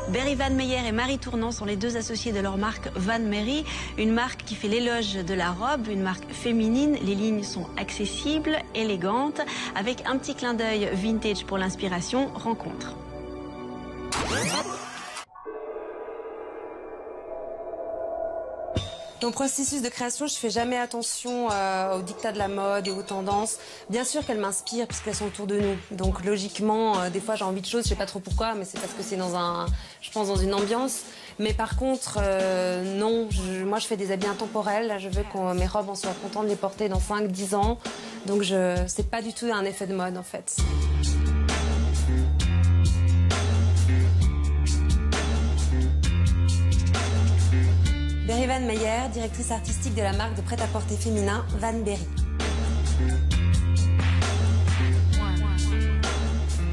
Berry Van Meyer et Marie Tournant sont les deux associés de leur marque Van Mary, une marque qui fait l'éloge de la robe, une marque féminine. Les lignes sont accessibles, élégantes, avec un petit clin d'œil vintage pour l'inspiration. Rencontre. Dans le processus de création, je fais jamais attention aux dictats de la mode et aux tendances. Bien sûr qu'elles m'inspirent puisqu'elles sont autour de nous. Donc logiquement, des fois j'ai envie de choses, je sais pas trop pourquoi, mais c'est parce que c'est je pense dans une ambiance. Mais par contre, non, moi je fais des habits intemporels. Je veux que mes robes, on soit content de les porter dans 5-10 ans. Donc c'est pas du tout un effet de mode en fait. Berry Van Meyer, directrice artistique de la marque de prêt-à-porter féminin Van Berry.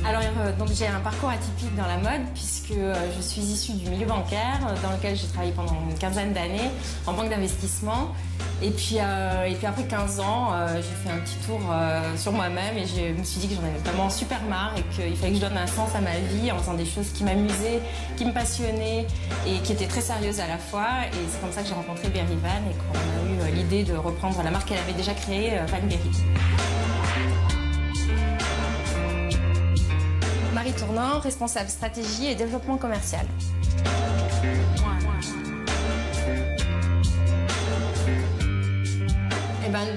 Alors, donc j'ai un parcours atypique dans la mode puisque je suis issue du milieu bancaire dans lequel j'ai travaillé pendant une quinzaine d'années en banque d'investissement. Et puis après 15 ans, j'ai fait un petit tour sur moi-même et je me suis dit que j'en avais vraiment super marre et qu'il fallait que je donne un sens à ma vie en faisant des choses qui m'amusaient, qui me passionnaient et qui étaient très sérieuses à la fois. Et c'est comme ça que j'ai rencontré Berry Van et qu'on a eu l'idée de reprendre la marque qu'elle avait déjà créée, Van Berry. Marie Tournant, responsable stratégie et développement commercial.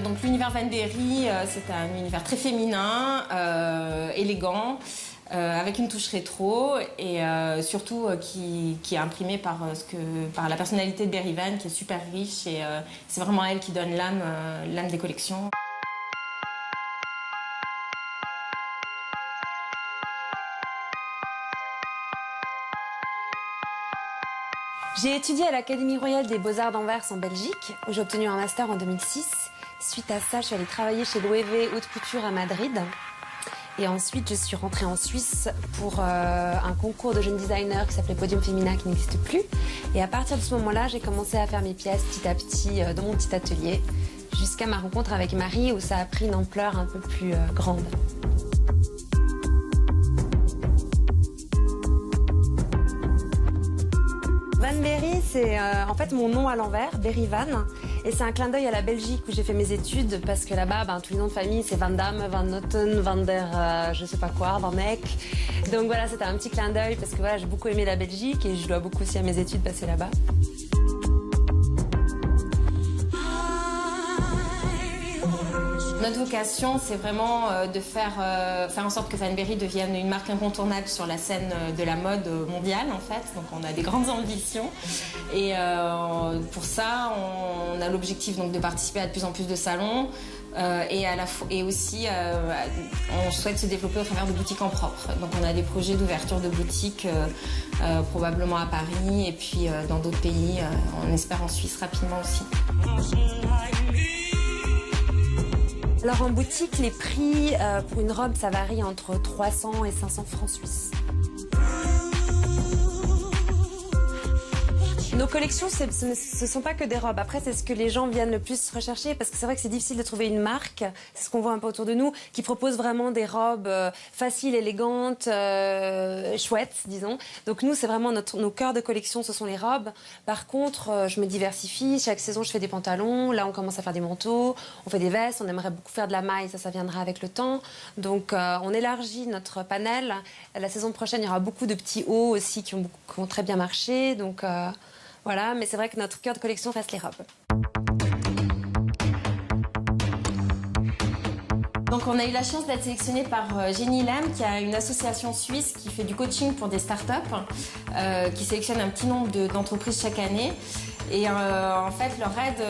Donc l'univers Van Berry, c'est un univers très féminin, élégant, avec une touche rétro et surtout qui est imprimé par la personnalité de Berry Van qui est super riche et c'est vraiment elle qui donne l'âme des collections. J'ai étudié à l'Académie royale des beaux-arts d'Anvers en Belgique, où j'ai obtenu un master en 2006. Suite à ça, je suis allée travailler chez Loewe Haute Couture à Madrid. Et ensuite, je suis rentrée en Suisse pour un concours de jeunes designers qui s'appelait Podium Femina, qui n'existe plus. Et à partir de ce moment-là, j'ai commencé à faire mes pièces petit à petit dans mon petit atelier, jusqu'à ma rencontre avec Marie, où ça a pris une ampleur un peu plus grande. Van Berry, c'est en fait mon nom à l'envers, Berry Van. Et c'est un clin d'œil à la Belgique où j'ai fait mes études parce que là-bas, tous les noms de famille, c'est Van Damme, Van Noten, Van der, je sais pas quoi, Van Eyck. Donc voilà, c'était un petit clin d'œil parce que voilà, j'ai beaucoup aimé la Belgique et je dois beaucoup aussi à mes études passées là-bas. Notre vocation, c'est vraiment de faire en sorte que Van Berry devienne une marque incontournable sur la scène de la mode mondiale, en fait. Donc, on a des grandes ambitions. Et pour ça, on a l'objectif de participer à de plus en plus de salons. Et aussi, on souhaite se développer au travers de boutiques en propre. Donc, on a des projets d'ouverture de boutiques, probablement à Paris et puis dans d'autres pays. On espère en Suisse rapidement aussi. Alors en boutique, les prix pour une robe, ça varie entre 300 et 500 francs suisses. Nos collections, ce ne sont pas que des robes. Après, c'est ce que les gens viennent le plus rechercher parce que c'est vrai que c'est difficile de trouver une marque, c'est ce qu'on voit un peu autour de nous, qui propose vraiment des robes faciles, élégantes, chouettes, disons. Donc nous, c'est vraiment nos cœurs de collection, ce sont les robes. Par contre, je me diversifie. Chaque saison, je fais des pantalons. Là, on commence à faire des manteaux. On fait des vestes. On aimerait beaucoup faire de la maille. Ça viendra avec le temps. Donc, on élargit notre panel. La saison prochaine, il y aura beaucoup de petits hauts aussi qui ont très bien marché. Donc, voilà, mais c'est vrai que notre cœur de collection reste les robes. Donc on a eu la chance d'être sélectionné par Jenny Lam, qui a une association suisse qui fait du coaching pour des startups, qui sélectionne un petit nombre d'entreprises chaque année. Et en fait, leur aide,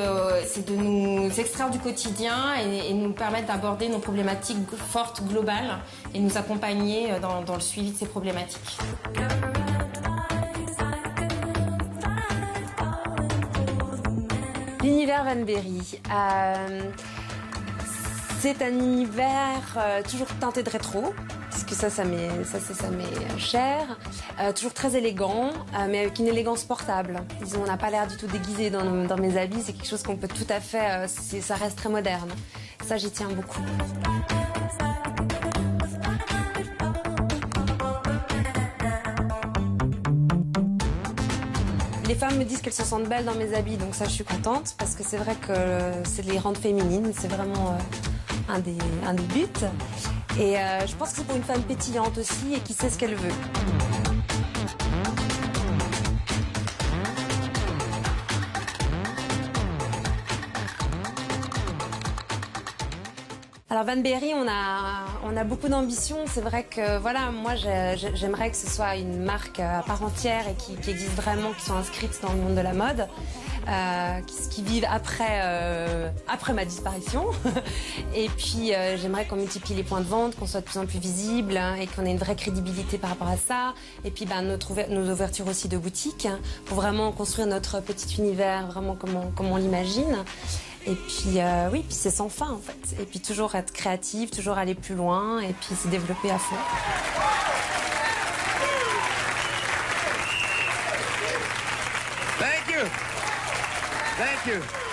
c'est de nous extraire du quotidien et nous permettre d'aborder nos problématiques fortes, globales, et nous accompagner dans le suivi de ces problématiques. L'univers Van Berry, c'est un univers toujours teinté de rétro, parce que ça m'est cher, toujours très élégant, mais avec une élégance portable. Disons, on n'a pas l'air du tout déguisé dans mes habits, c'est quelque chose qu'on peut tout à fait, ça reste très moderne. Ça, j'y tiens beaucoup. Les femmes me disent qu'elles se sentent belles dans mes habits, donc ça je suis contente parce que c'est vrai que c'est de les rendre féminines, c'est vraiment un des buts. Et je pense que c'est pour une femme pétillante aussi et qui sait ce qu'elle veut. Alors Van Berry, on a beaucoup d'ambition. C'est vrai que voilà, moi j'aimerais que ce soit une marque à part entière et qui existe vraiment, qui soit inscrite dans le monde de la mode, qui vivent après ma disparition. Et puis j'aimerais qu'on multiplie les points de vente, qu'on soit de plus en plus visible et qu'on ait une vraie crédibilité par rapport à ça. Et puis nos ouvertures aussi de boutiques pour vraiment construire notre petit univers vraiment comme on l'imagine. Et puis, oui, puis c'est sans fin en fait. Et puis toujours être créative, toujours aller plus loin et puis se développer à fond. Thank you. Thank you.